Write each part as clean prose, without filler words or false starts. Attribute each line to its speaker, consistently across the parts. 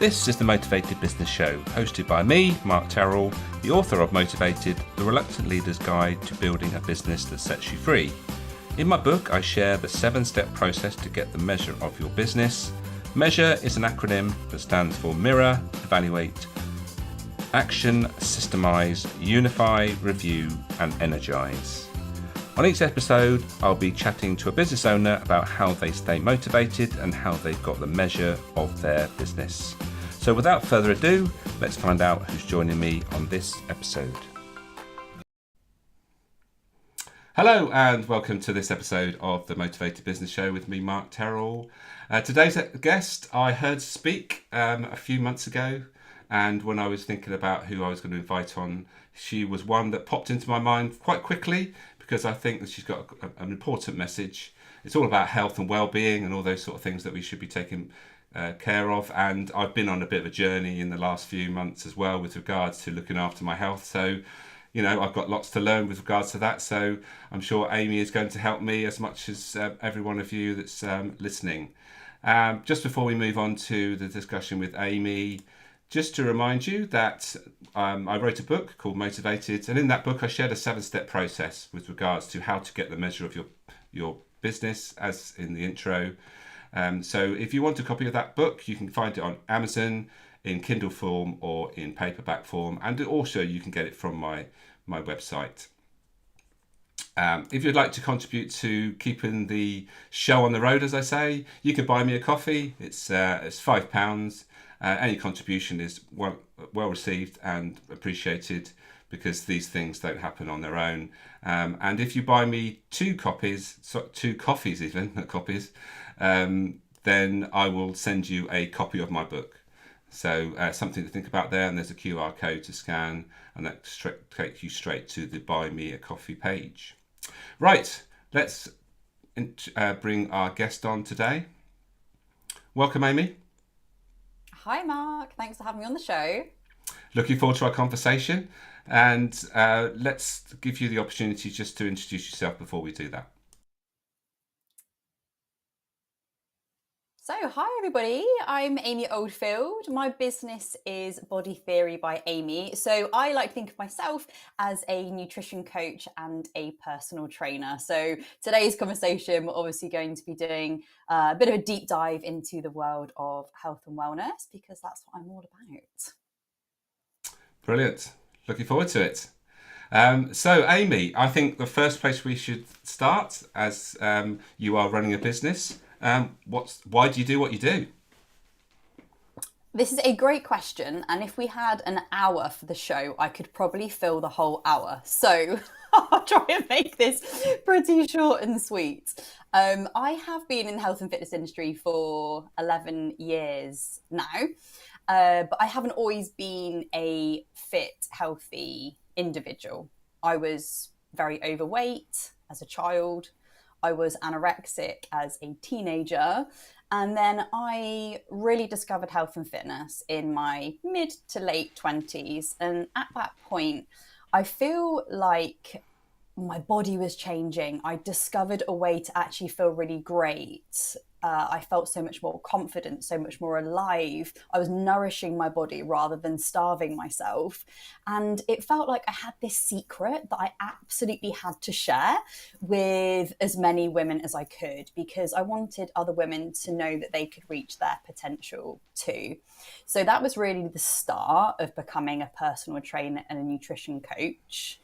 Speaker 1: This is the Motivated Business Show, hosted by me, Mark Terrell, the author of Motivated, the Reluctant Leader's Guide to Building a Business That Sets You Free. In my book, I share the 7-step process to get the measure of your business. M.E.A.S.U.R.E is an acronym that stands for Mirror, Evaluate, Action, Systemize, Unify, Review, and Energize. On each episode, I'll be chatting to a business owner about how they stay motivated and how they've got the measure of their business. So without further ado, let's find out who's joining me on this episode. Hello and welcome to this episode of the Motivated Business Show with me, Mark Terrell. Today's guest I heard speak a few months ago, and when I was thinking about who I was going to invite on, she was one that popped into my mind quite quickly because I think that she's got an important message. It's all about health and well-being and all those sort of things that we should be taking care of. And I've been on a bit of a journey in the last few months as well with regards to looking after my health. So, you know, I've got lots to learn with regards to that. So I'm sure Amy is going to help me as much as every one of you that's listening. Just before we move on to the discussion with Amy, just to remind you that I wrote a book called Motivated, and in that book I shared a 7-step process with regards to how to get the measure of your business, as in the intro. So if you want a copy of that book, you can find it on Amazon in Kindle form or in paperback form, and also you can get it from my website. If you'd like to contribute to keeping the show on the road, as I say, you can buy me a coffee. It's £5. Any contribution is well received and appreciated because these things don't happen on their own. And if you buy me two coffees even, not copies, then I will send you a copy of my book. So something to think about there, and there's a QR code to scan, and that takes you straight to the Buy Me a Coffee page. Right, let's bring our guest on today. Welcome, Amy.
Speaker 2: Hi, Mark. Thanks for having me on the show.
Speaker 1: Looking forward to our conversation, and let's give you the opportunity just to introduce yourself before we do that.
Speaker 2: So, hi everybody, I'm Amy Oldfield. My business is Body Theory by Amy. So I like to think of myself as a nutrition coach and a personal trainer. So today's conversation, we're obviously going to be doing a bit of a deep dive into the world of health and wellness, because that's what I'm all about.
Speaker 1: Brilliant. Looking forward to it. So Amy, I think the first place we should start, as you are running a business, why do you do what you do?
Speaker 2: This is a great question, and if we had an hour for the show, I could probably fill the whole hour. So I'll try and make this pretty short and sweet. I have been in the health and fitness industry for 11 years now, but I haven't always been a fit, healthy individual. I was very overweight as a child. I was anorexic as a teenager, and then I really discovered health and fitness in my mid to late 20s. And at that point, I feel like my body was changing. I discovered a way to actually feel really great. I felt so much more confident, so much more alive. I was nourishing my body rather than starving myself. And it felt like I had this secret that I absolutely had to share with as many women as I could, because I wanted other women to know that they could reach their potential too. So that was really the start of becoming a personal trainer and a nutrition coach.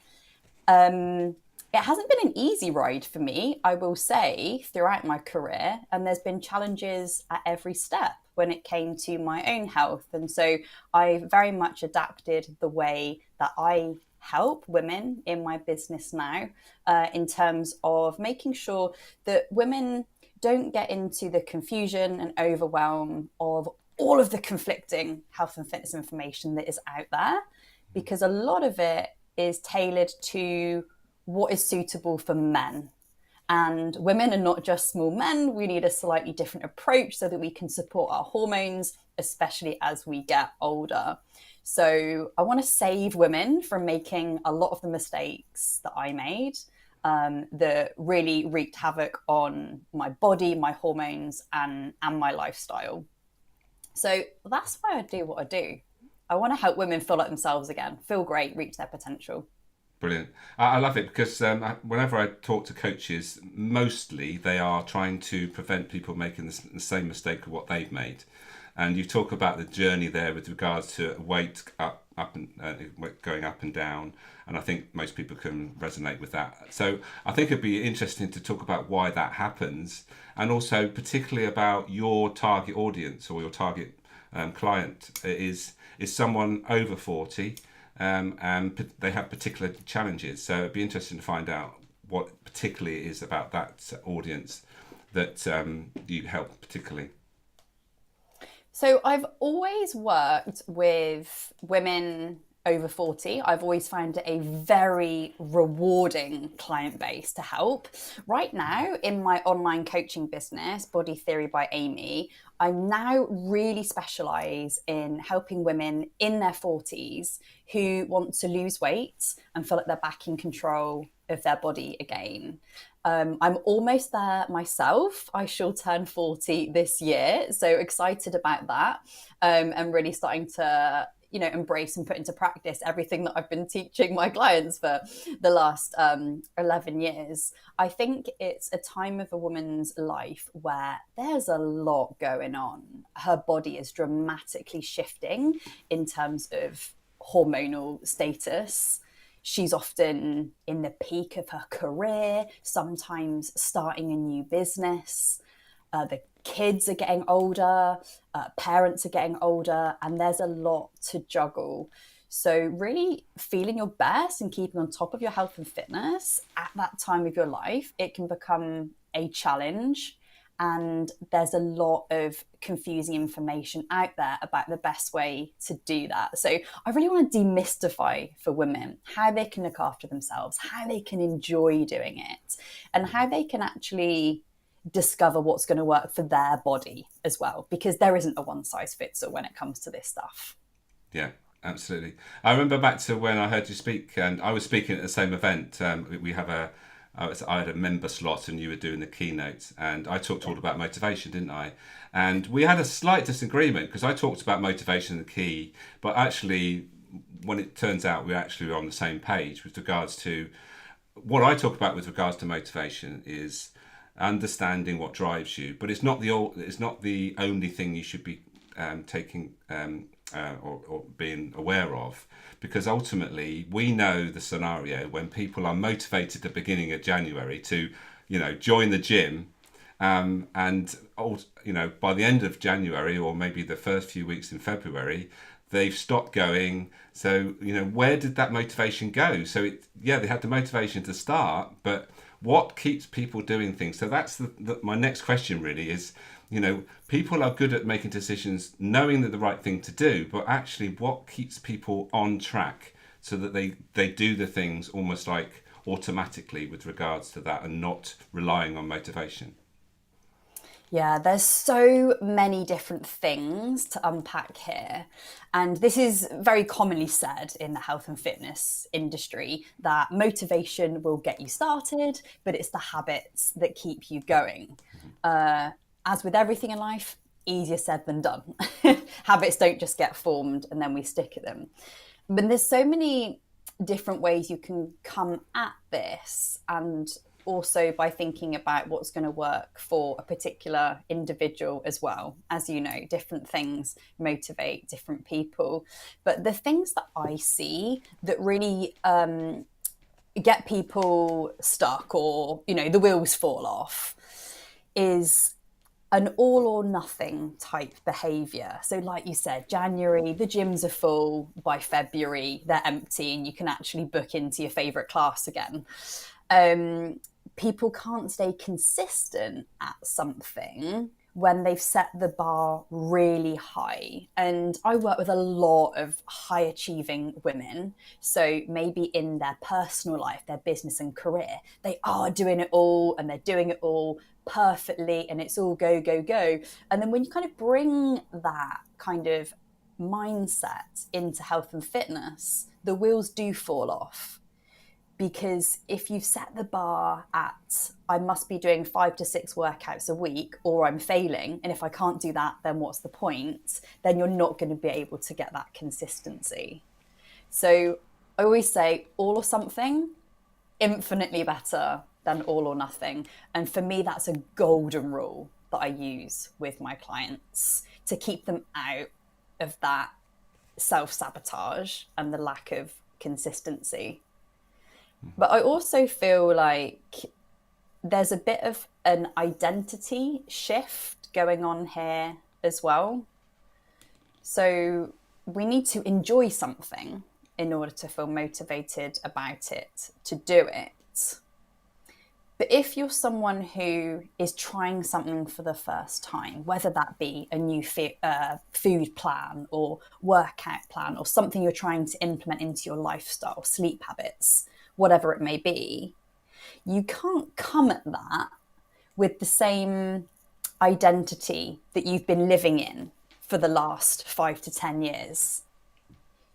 Speaker 2: It hasn't been an easy ride for me, I will say, throughout my career. And there's been challenges at every step when it came to my own health. And so I very much adapted the way that I help women in my business now, in terms of making sure that women don't get into the confusion and overwhelm of all of the conflicting health and fitness information that is out there, because a lot of it is tailored to what is suitable for men. And women are not just small men. We need a slightly different approach so that we can support our hormones, especially as we get older. So I want to save women from making a lot of the mistakes that I made, that really wreaked havoc on my body, my hormones, and my lifestyle. So that's why I do what I do. I want to help women feel like themselves again, feel great, reach their potential.
Speaker 1: Brilliant. I love it because whenever I talk to coaches, mostly they are trying to prevent people making the same mistake of what they've made. And you talk about the journey there with regards to weight up and going up and down. And I think most people can resonate with that. So I think it'd be interesting to talk about why that happens, and also particularly about your target audience or your target client is someone over 40, and they have particular challenges. So it'd be interesting to find out what particularly it is about that audience that you help particularly.
Speaker 2: So I've always worked with women over 40. I've always found it a very rewarding client base to help. Right now, in my online coaching business, Body Theory by Amy, I now really specialize in helping women in their 40s who want to lose weight and feel like they're back in control of their body again. I'm almost there myself. I shall turn 40 this year. So excited about that, and really starting to embrace and put into practice everything that I've been teaching my clients for the last 11 years. I think it's a time of a woman's life where there's a lot going on. Her body is dramatically shifting in terms of hormonal status. She's often in the peak of her career, sometimes starting a new business. The kids are getting older, parents are getting older, and there's a lot to juggle. So, really feeling your best and keeping on top of your health and fitness at that time of your life, it can become a challenge. And there's a lot of confusing information out there about the best way to do that. So, I really want to demystify for women how they can look after themselves, how they can enjoy doing it, and how they can actually discover what's going to work for their body as well, because there isn't a one size fits all when it comes to this stuff.
Speaker 1: Yeah, absolutely. I remember back to when I heard you speak, and I was speaking at the same event. We have I had a member slot, and you were doing the keynote, and I talked all about motivation, didn't I? And we had a slight disagreement because I talked about motivation and the key, but actually, when it turns out we actually were on the same page with regards to what I talk about with regards to motivation is understanding what drives you, but it's not the only thing you should be taking or being aware of, because ultimately we know the scenario when people are motivated at the beginning of January to, join the gym, and by the end of January or maybe the first few weeks in February, they've stopped going. So where did that motivation go? So they had the motivation to start, but what keeps people doing things? So that's my next question really is, people are good at making decisions knowing that the right thing to do, but actually what keeps people on track so that they do the things almost like automatically with regards to that and not relying on motivation?
Speaker 2: Yeah, there's so many different things to unpack here. And this is very commonly said in the health and fitness industry that motivation will get you started, but it's the habits that keep you going. As with everything in life, easier said than done. Habits don't just get formed and then we stick at them. But there's so many different ways you can come at this, and also by thinking about what's going to work for a particular individual as well. As you know, different things motivate different people. But the things that I see that really get people stuck, or, the wheels fall off, is an all or nothing type behavior. So, like you said, January, the gyms are full. By February, they're empty, and you can actually book into your favorite class again. Um, People can't stay consistent at something when they've set the bar really high. And I work with a lot of high achieving women. So maybe in their personal life, their business and career, they are doing it all and they're doing it all perfectly and it's all go, go, go. And then when you kind of bring that kind of mindset into health and fitness, the wheels do fall off. Because if you set the bar at, I must be doing 5 to 6 workouts a week or I'm failing, and if I can't do that, then what's the point? Then you're not going to be able to get that consistency. So I always say all or something, infinitely better than all or nothing. And for me, that's a golden rule that I use with my clients to keep them out of that self sabotage and the lack of consistency. But I also feel like there's a bit of an identity shift going on here as well. So we need to enjoy something in order to feel motivated about it, to do it. But if you're someone who is trying something for the first time, whether that be a new food plan or workout plan or something you're trying to implement into your lifestyle, sleep habits, whatever it may be, you can't come at that with the same identity that you've been living in for the last 5 to 10 years.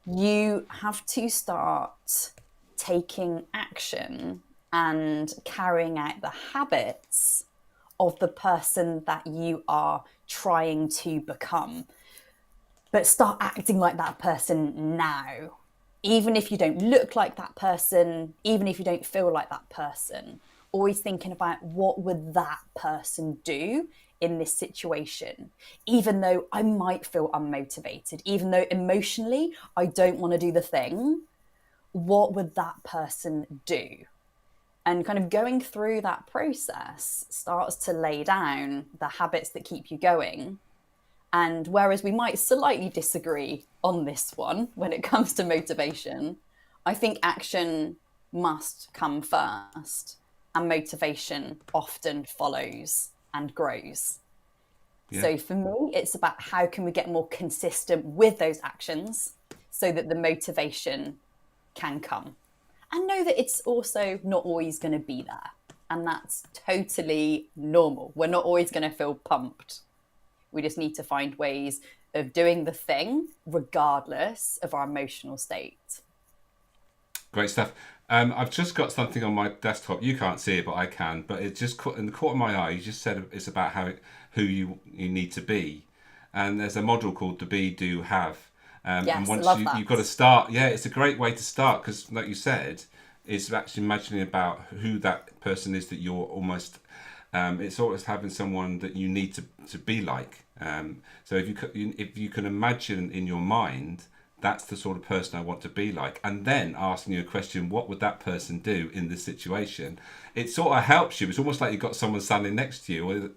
Speaker 2: You have to start taking action and carrying out the habits of the person that you are trying to become. But start acting like that person now. Even if you don't look like that person, even if you don't feel like that person, always thinking about what would that person do in this situation, even though I might feel unmotivated, even though emotionally I don't want to do the thing, what would that person do? And kind of going through that process starts to lay down the habits that keep you going. And whereas we might slightly disagree on this one when it comes to motivation, I think action must come first and motivation often follows and grows.
Speaker 1: Yeah.
Speaker 2: So for me, it's about how can we get more consistent with those actions so that the motivation can come. And know that it's also not always going to be there. And that's totally normal. We're not always going to feel pumped. We just need to find ways of doing the thing regardless of our emotional state.
Speaker 1: Great stuff. I've just got something on my desktop. You can't see it, but I can. But it just caught in the corner of my eye. You just said it's about who you need to be, and there's a model called the Be Do Have. And
Speaker 2: Yes, I
Speaker 1: once
Speaker 2: love that.
Speaker 1: you've got to start, yeah, it's a great way to start because, like you said, it's actually imagining about who that person is that you're almost. It's always having someone that you need to be like. So if you can imagine in your mind, that's the sort of person I want to be like, and then asking you a question, what would that person do in this situation? It sort of helps you. It's almost like you've got someone standing next to you, or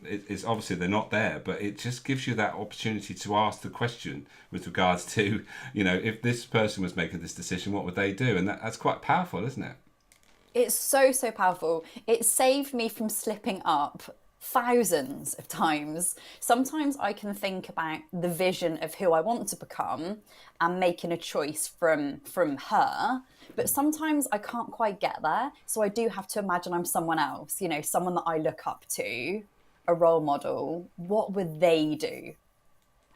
Speaker 1: it's obviously they're not there, but it just gives you that opportunity to ask the question with regards to, if this person was making this decision, what would they do? And that's quite powerful, isn't it?
Speaker 2: It's so, so powerful. It saved me from slipping up thousands of times. Sometimes I can think about the vision of who I want to become and making a choice from her, but sometimes I can't quite get there. So I do have to imagine I'm someone else, someone that I look up to, a role model. What would they do?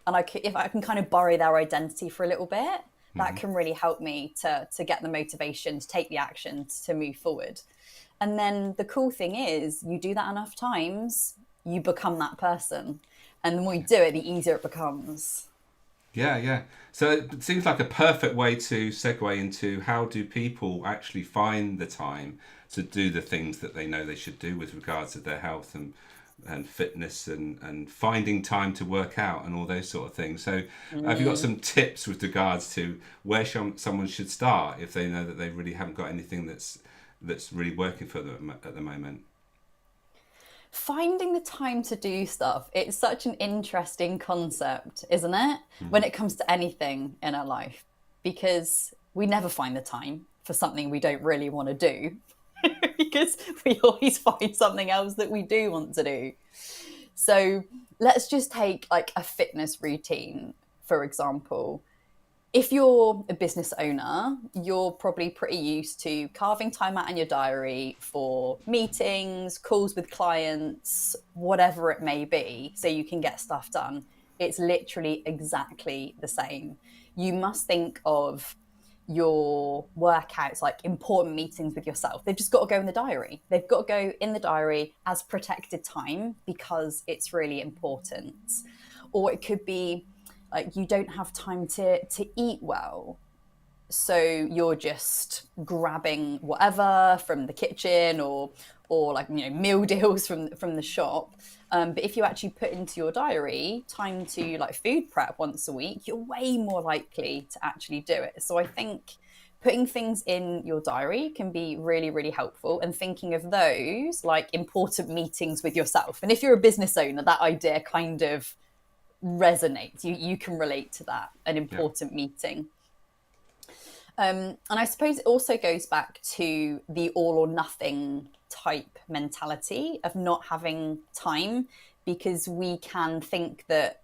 Speaker 2: And if I can kind of borrow their identity for a little bit, that can really help me to get the motivation to take the action to move forward. And then the cool thing is, you do that enough times, you become that person. And the more you do it, the easier it becomes.
Speaker 1: Yeah, yeah. So it seems like a perfect way to segue into how do people actually find the time to do the things that they know they should do with regards to their health and fitness and finding time to work out and all those sort of things. So have you got some tips with regards to where someone should start if they know that they really haven't got anything that's really working for them at the moment?
Speaker 2: Finding the time to do stuff, it's such an interesting concept, isn't it? When it comes to anything in our life, because we never find the time for something we don't really want to do. Because we always find something else that we do want to do. So let's just take like a fitness routine, for example. If you're a business owner, you're probably pretty used to carving time out in your diary for meetings, calls with clients, whatever it may be, so you can get stuff done. It's literally exactly the same. You must think of your workouts, like important meetings with yourself, they've just got to go in the diary. They've got to go in the diary as protected time because it's really important. Or it could be like you don't have time to eat well, so you're just grabbing whatever from the kitchen, or like, meal deals from the shop. But if you actually put into your diary time to like food prep once a week, you're way more likely to actually do it. So I think putting things in your diary can be really, really helpful, and thinking of those like important meetings with yourself. And if you're a business owner, that idea kind of resonates. You can relate to that, an
Speaker 1: Yeah.
Speaker 2: important meeting. And I suppose it also goes back to the all or nothing type mentality of not having time, because we can think that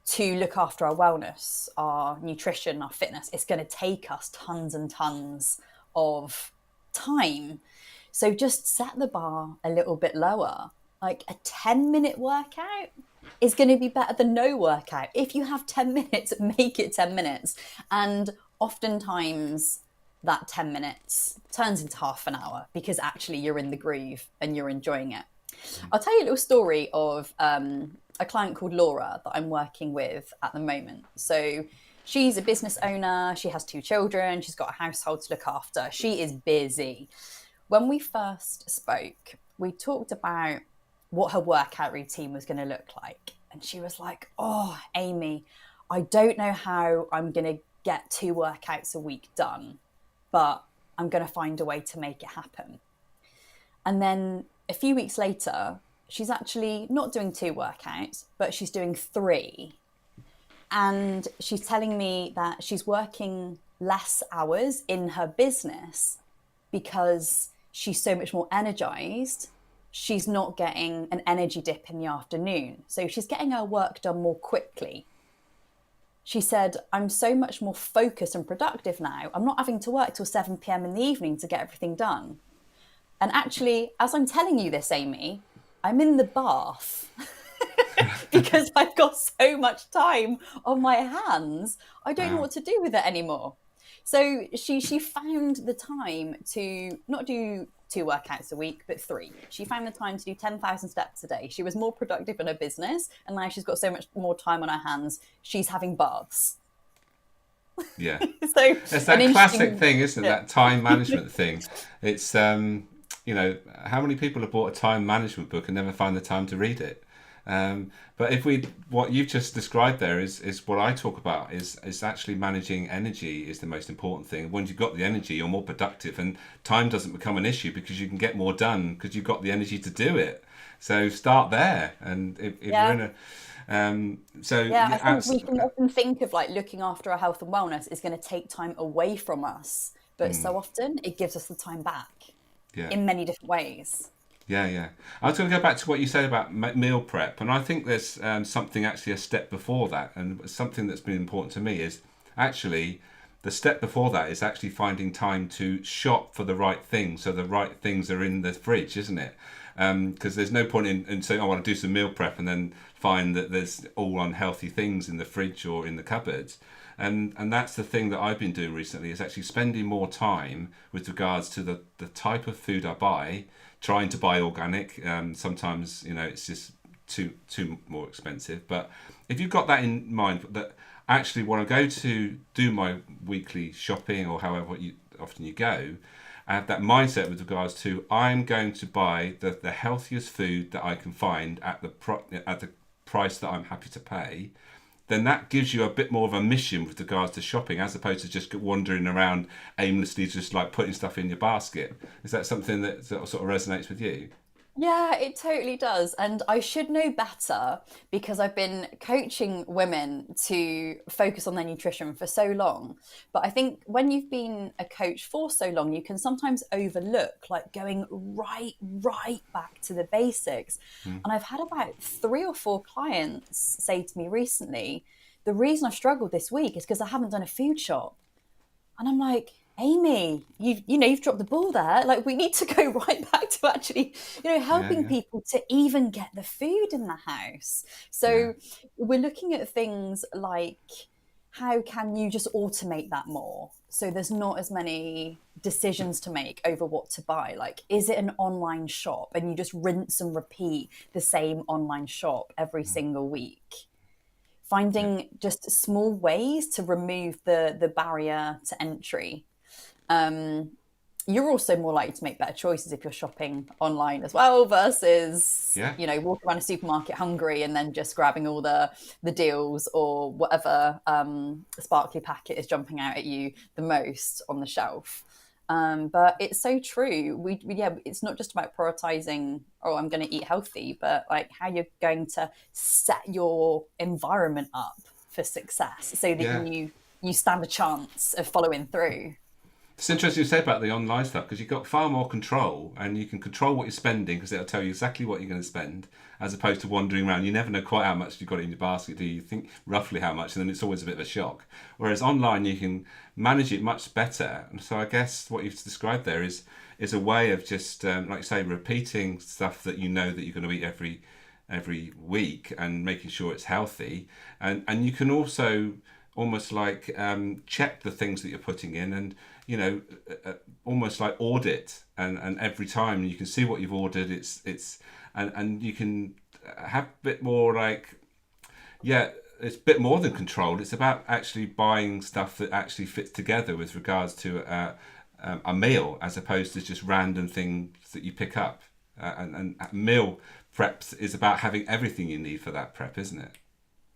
Speaker 2: to look after our wellness, our nutrition, our fitness, it's going to take us tons and tons of time. So just set the bar a little bit lower. Like a 10-minute workout is going to be better than no workout. If you have 10 minutes, make it 10 minutes. And oftentimes that 10 minutes turns into half an hour because actually you're in the groove and you're enjoying it. I'll tell you a little story of a client called Laura that I'm working with at the moment. So she's a business owner. She has 2 children. She's got a household to look after. She is busy. When we first spoke, we talked about what her workout routine was going to look like. And she was like, "Oh, Amy, I don't know how I'm going to get 2 workouts a week done, but I'm going to find a way to make it happen." And then a few weeks later, she's actually not doing 2 workouts, but she's doing 3. And she's telling me that she's working less hours in her business because she's so much more energized. She's not getting an energy dip in the afternoon. So she's getting her work done more quickly. She said, "I'm so much more focused and productive now. I'm not having to work till 7 p.m. in the evening to get everything done." And actually, as I'm telling you this, Amy, I'm in the bath because I've got so much time on my hands. I don't know
Speaker 1: Wow.
Speaker 2: what to do with it anymore. So she found the time to not do 2 workouts a week, but 3. She found the time to do 10,000 steps a day. She was more productive in her business, and now she's got so much more time on her hands. She's having baths.
Speaker 1: Yeah.
Speaker 2: So
Speaker 1: It's
Speaker 2: an
Speaker 1: that classic
Speaker 2: interesting,
Speaker 1: thing, isn't it?
Speaker 2: yeah.
Speaker 1: That time management thing. It's how many people have bought a time management book and never find the time to read it? But what you've just described there is what I talk about is actually managing energy is the most important thing. Once you've got the energy, you're more productive, and time doesn't become an issue because you can get more done because you've got the energy to do it. So start there, and if you're
Speaker 2: Yeah.
Speaker 1: in a so
Speaker 2: Yeah, I
Speaker 1: yeah,
Speaker 2: think we can often think of like looking after our health and wellness is going to take time away from us, but so often it gives us the time back
Speaker 1: yeah.
Speaker 2: in many different ways.
Speaker 1: Yeah, yeah. I was going to go back to what you said about meal prep, and I think there's something actually a step before that, and something that's been important to me is actually the step before that is actually finding time to shop for the right things, so the right things are in the fridge, isn't it? Because there's no point in saying, "I want to do some meal prep," and then find that there's all unhealthy things in the fridge or in the cupboards. And that's the thing that I've been doing recently is actually spending more time with regards to the type of food I buy, trying to buy organic. Sometimes it's just too more expensive. But if you've got that in mind, that actually when I go to do my weekly shopping or however often you go, I have that mindset with regards to I'm going to buy the healthiest food that I can find at the price that I'm happy to pay. Then that gives you a bit more of a mission with regards to shopping, as opposed to just wandering around aimlessly, just like putting stuff in your basket. Is that something that sort of resonates with you?
Speaker 2: Yeah, it totally does. And I should know better because I've been coaching women to focus on their nutrition for so long. But I think when you've been a coach for so long, you can sometimes overlook like going right back to the basics. And I've had about 3 or 4 clients say to me recently, the reason I've struggled this week is because I haven't done a food shop. And I'm like, "Amy, you've dropped the ball there. Like we need to go right back to actually,
Speaker 1: Yeah,
Speaker 2: helping
Speaker 1: yeah,
Speaker 2: people to even get the food in the house."
Speaker 1: yeah,
Speaker 2: So we're looking at things like how can you just automate that more? So there's not as many decisions to make over what to buy. Like, is it an online shop? And you just rinse and repeat the same online shop every single week.
Speaker 1: Yeah.
Speaker 2: Finding just small ways to remove the barrier to entry. Um, you're also more likely to make better choices if you're shopping online as well versus
Speaker 1: Yeah.
Speaker 2: walking around a supermarket hungry and then just grabbing all the deals or whatever sparkly packet is jumping out at you the most on the shelf. But it's so true. Yeah, it's not just about prioritizing, oh, I'm going to eat healthy, but like how you're going to set your environment up for success so that
Speaker 1: Yeah.
Speaker 2: you stand a chance of following through.
Speaker 1: It's interesting you say about the online stuff because you've got far more control and you can control what you're spending because it'll tell you exactly what you're going to spend as opposed to wandering around. You never know quite how much you've got in your basket, do you? You think roughly how much and then it's always a bit of a shock. Whereas online you can manage it much better. And so I guess what you've described there is a way of just, like you say, repeating stuff that you know that you're going to eat every week and making sure it's healthy. And you can also almost like check the things that you're putting in and almost like audit and every time you can see what you've ordered it's and you can have a bit more like yeah it's a bit more than control. It's about actually buying stuff that actually fits together with regards to a meal as opposed to just random things that you pick up and meal preps is about having everything you need for that prep, isn't it?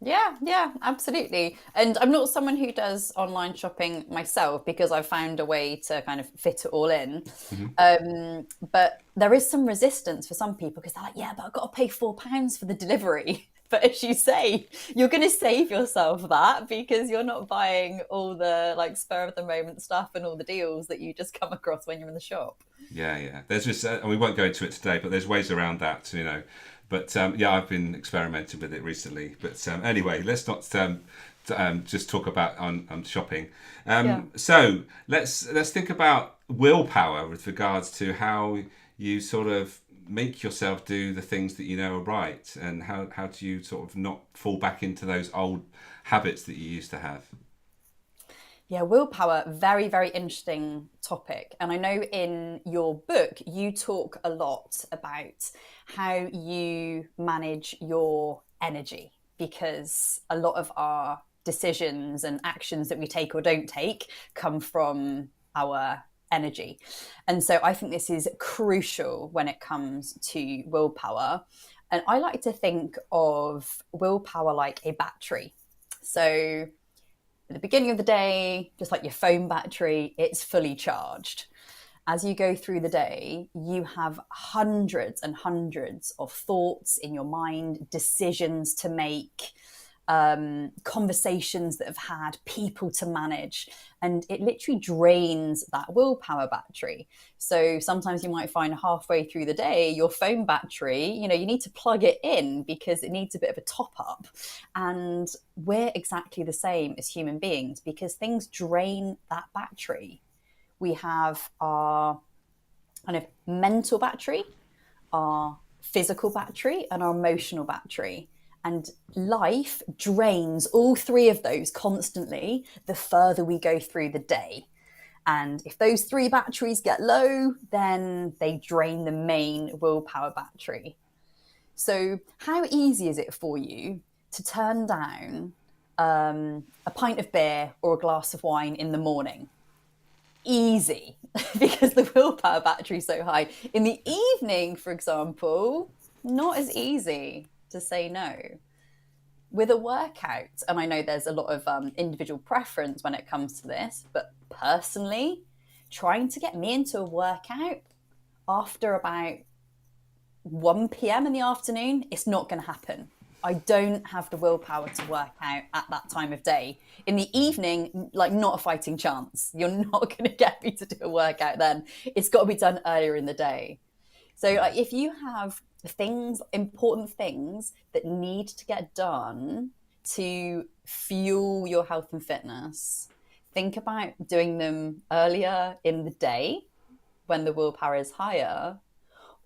Speaker 2: Yeah, yeah, absolutely. And I'm not someone who does online shopping myself because I've found a way to kind of fit it all in.
Speaker 1: Hmm.
Speaker 2: But there is some resistance for some people because they're like, yeah, but I've got to pay £4 for the delivery. But as you say, you're going to save yourself that because you're not buying all the like spur of the moment stuff and all the deals that you just come across when you're in the shop.
Speaker 1: Yeah. There's just, and we won't go into it today, but there's ways around that, But yeah, I've been experimenting with it recently. But anyway, let's not just talk about on shopping.
Speaker 2: Yeah.
Speaker 1: So let's think about willpower with regards to how you sort of make yourself do the things that you know are right, and how do you sort of not fall back into those old habits that you used to have.
Speaker 2: Yeah, willpower, very, very interesting topic. And I know in your book, you talk a lot about how you manage your energy because a lot of our decisions and actions that we take or don't take come from our energy. And so I think this is crucial when it comes to willpower. And I like to think of willpower like a battery. So at the beginning of the day, just like your phone battery, it's fully charged. As you go through the day, you have hundreds and hundreds of thoughts in your mind, decisions to make, conversations that have had, people to manage, and it literally drains that willpower battery. So sometimes you might find halfway through the day, your phone battery, you need to plug it in because it needs a bit of a top up. And we're exactly the same as human beings because things drain that battery. We have our kind of mental battery, our physical battery, and our emotional battery. And life drains all three of those constantly the further we go through the day. And if those three batteries get low, then they drain the main willpower battery. So, how easy is it for you to turn down a pint of beer or a glass of wine in the morning? Easy because the willpower battery is so high. In the evening, for example, not as easy to say no. With a workout, and I know there's a lot of individual preference when it comes to this, but personally, trying to get me into a workout after about 1 p.m. in the afternoon, it's not going to happen. I don't have the willpower to work out at that time of day. In the evening, like not a fighting chance. You're not going to get me to do a workout then. It's got to be done earlier in the day. So like, if you have things, important things that need to get done to fuel your health and fitness, think about doing them earlier in the day when the willpower is higher,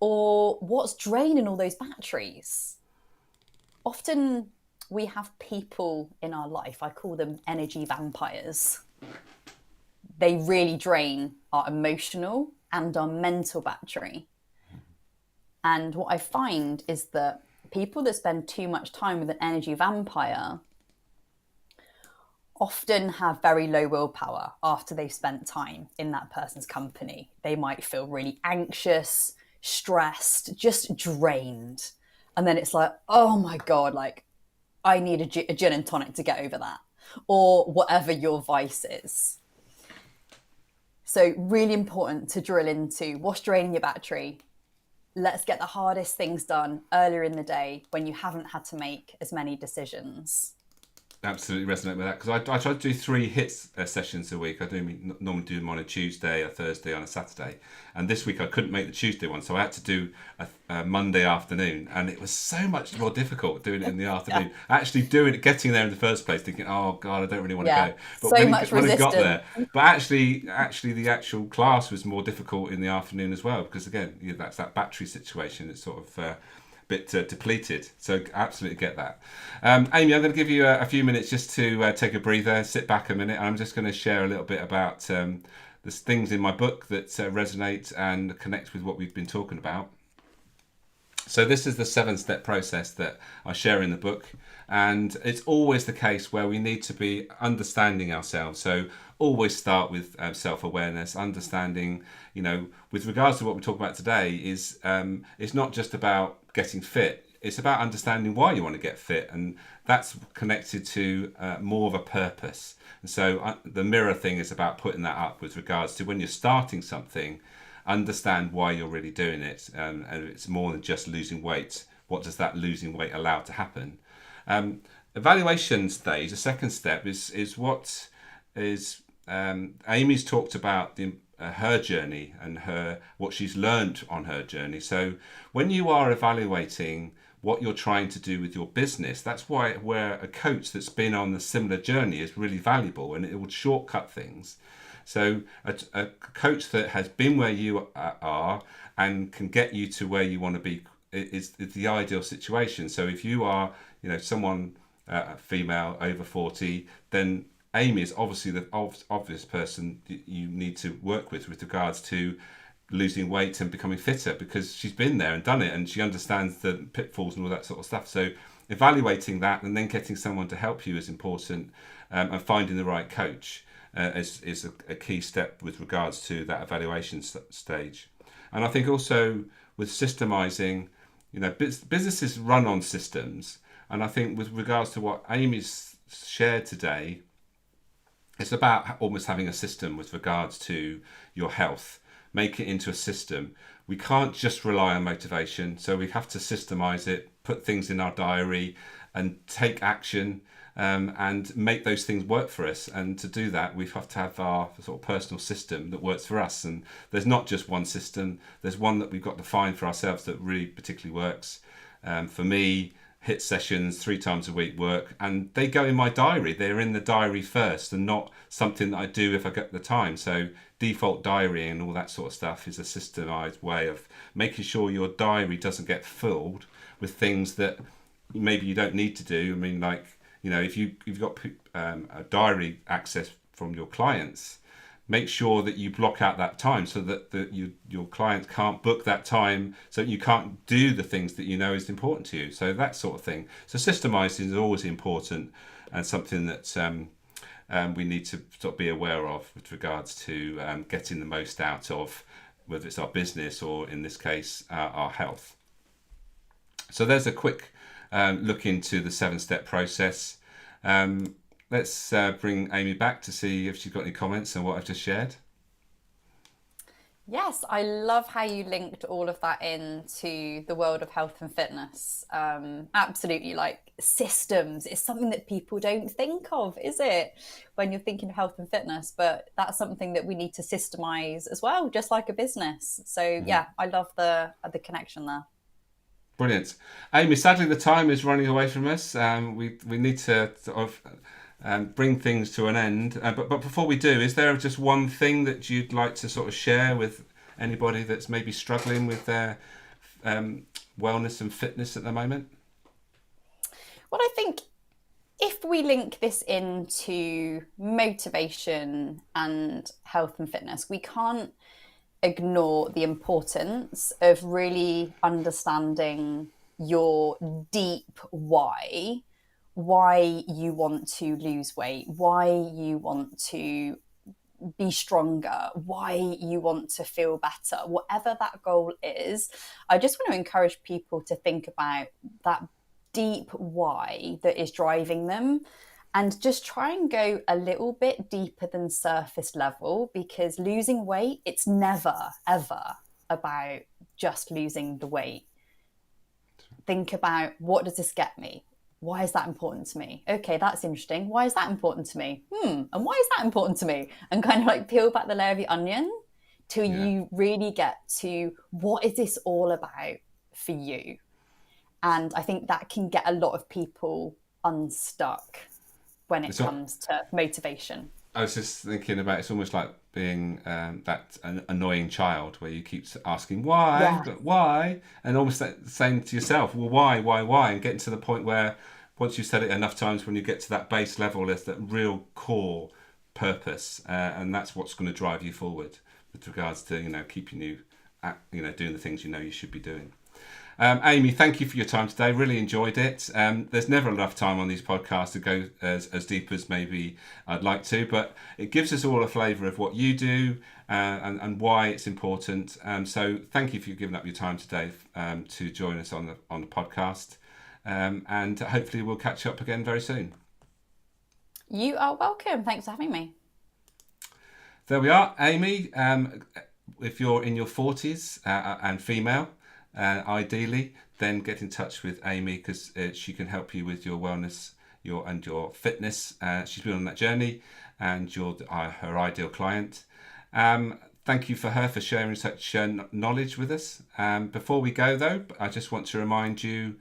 Speaker 2: or what's draining all those batteries. Often we have people in our life, I call them energy vampires. they really drain our emotional and our mental battery. And what I find is that people that spend too much time with an energy vampire often have very low willpower after they've spent time in that person's company. They might feel really anxious, stressed, just drained. And then it's like, oh my God, like I need a gin and tonic to get over that, or whatever your vice is. So, really important to drill into what's draining your battery. Let's get the hardest things done earlier in the day when you haven't had to make as many decisions.
Speaker 1: Absolutely resonate with that, because I try to do 3 hits sessions a week. I normally do them on a Tuesday, a Thursday, on a Saturday, and this week I couldn't make the Tuesday one, so I had to do a Monday afternoon, and it was so much more difficult doing it in the afternoon.
Speaker 2: Yeah.
Speaker 1: Actually doing it, getting there in the first place, thinking, oh God, I don't really want to
Speaker 2: Yeah.
Speaker 1: go. But
Speaker 2: So much
Speaker 1: when I got
Speaker 2: resistance.
Speaker 1: there, but actually the actual class was more difficult in the afternoon as well, because again, that's that battery situation. It's sort of bit depleted. So absolutely get that. Amy, I'm going to give you a few minutes just to take a breather, sit back a minute. And I'm just going to share a little bit about the things in my book that resonate and connect with what we've been talking about. So this is the 7-step process that I share in the book, and it's always the case where we need to be understanding ourselves. So always start with self-awareness, understanding, with regards to what we talk about today, is it's not just about getting fit. It's about understanding why you want to get fit, and that's connected to more of a purpose. And so the mirror thing is about putting that up with regards to when you're starting something, understand why you're really doing it, and it's more than just losing weight. What does that losing weight allow to happen? Evaluation stage, the second step, is what is Amy's talked about her journey and what she's learned on her journey. So when you are evaluating what you're trying to do with your business, that's where a coach that's been on a similar journey is really valuable, and it would shortcut things. So a coach that has been where you are and can get you to where you want to be is the ideal situation. So if you are, someone female over 40, then Amy is obviously the obvious person you need to work with regards to losing weight and becoming fitter, because she's been there and done it, and she understands the pitfalls and all that sort of stuff. So evaluating that and then getting someone to help you is important, and finding the right coach is a key step with regards to that evaluation stage. And I think also with systemizing, businesses run on systems, and I think with regards to what Amy's shared today, it's about almost having a system with regards to your health. Make it into a system. We can't just rely on motivation, so we have to systemize it, put things in our diary, and take action, and make those things work for us. And to do that, we have to have our sort of personal system that works for us. And there's not just one system. There's one that we've got to find for ourselves that really particularly works. For me, HIIT sessions 3 times a week work, and they go in my diary. They're in the diary first, and not something that I do if I get the time. So default diary and all that sort of stuff is a systemized way of making sure your diary doesn't get filled with things that maybe you don't need to do. I mean, like, if you've got a diary access from your clients, make sure that you block out that time so that your clients can't book that time, so you can't do the things that is important to you. So that sort of thing. So systemizing is always important, and something that we need to sort of be aware of with regards to getting the most out of, whether it's our business or in this case our health. So there's a quick look into the 7-step process. Let's bring Amy back to see if she's got any comments on what I've just shared.
Speaker 2: Yes, I love how you linked all of that into the world of health and fitness. Absolutely, like systems is something that people don't think of, is it? When you're thinking of health and fitness, but that's something that we need to systemize as well, just like a business. So yeah, I love the connection there.
Speaker 1: Brilliant. Amy, sadly the time is running away from us. We need to sort of bring things to an end. But before we do, is there just one thing that you'd like to sort of share with anybody that's maybe struggling with their wellness and fitness at the moment?
Speaker 2: Well, I think if we link this into motivation and health and fitness, we can't ignore the importance of really understanding your deep why you want to lose weight, why you want to be stronger, why you want to feel better, whatever that goal is. I just want to encourage people to think about that deep why that is driving them and just try and go a little bit deeper than surface level, because losing weight, it's never, ever about just losing the weight. Think about, what does this get me? Why is that important to me? Okay, that's interesting. Why is that important to me? And why is that important to me? And kind of like peel back the layer of the onion till
Speaker 1: Yeah.
Speaker 2: you really get to, what is this all about for you? And I think that can get a lot of people unstuck when it
Speaker 1: It's not,
Speaker 2: comes to motivation.
Speaker 1: I was just thinking about, it's almost like being that an annoying child where you keep asking why,
Speaker 2: Yeah.
Speaker 1: but why, and almost saying to yourself, well, why, and getting to the point where once you've said it enough times, when you get to that base level, there's that real core purpose, and that's what's going to drive you forward with regards to keeping you doing the things you should be doing. Amy, thank you for your time today. Really enjoyed it. There's never enough time on these podcasts to go as deep as maybe I'd like to, but it gives us all a flavour of what you do and why it's important. So thank you for giving up your time today to join us on the podcast. And hopefully we'll catch up again very soon.
Speaker 2: You are welcome. Thanks for having me.
Speaker 1: There we are, Amy. If you're in your 40s and female, ideally, then get in touch with Amy, because she can help you with your wellness, your fitness. She's been on that journey, and you're her ideal client. Thank you for her for sharing such knowledge with us. Before we go, though, I just want to remind you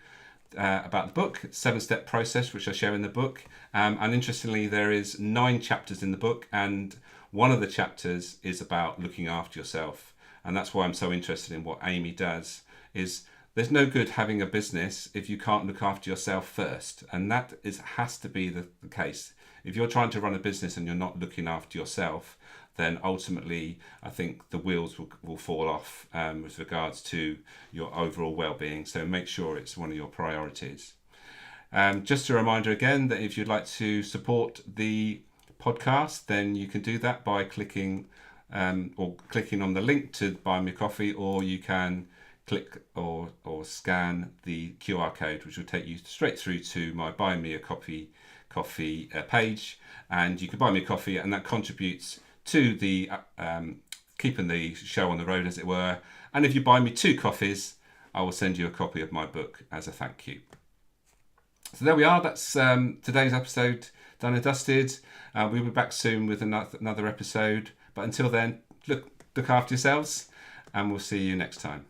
Speaker 1: about the book, 7-Step Process, which I share in the book. And interestingly, there is 9 chapters in the book, and one of the chapters is about looking after yourself. And that's why I'm so interested in what Amy does. Is there's no good having a business if you can't look after yourself first, and that has to be the case. If you're trying to run a business and you're not looking after yourself, then ultimately I think the wheels will fall off with regards to your overall well-being. So make sure it's one of your priorities. Just a reminder again that if you'd like to support the podcast, then you can do that by clicking on the link to buy me a coffee, or you can click or scan the QR code, which will take you straight through to my Buy Me a Coffee page, and you can buy me a coffee, and that contributes to the keeping the show on the road, as it were. And if you buy me 2 coffees, I will send you a copy of my book as a thank you. So there we are. That's today's episode done and dusted. We'll be back soon with another episode. But until then, look after yourselves, and we'll see you next time.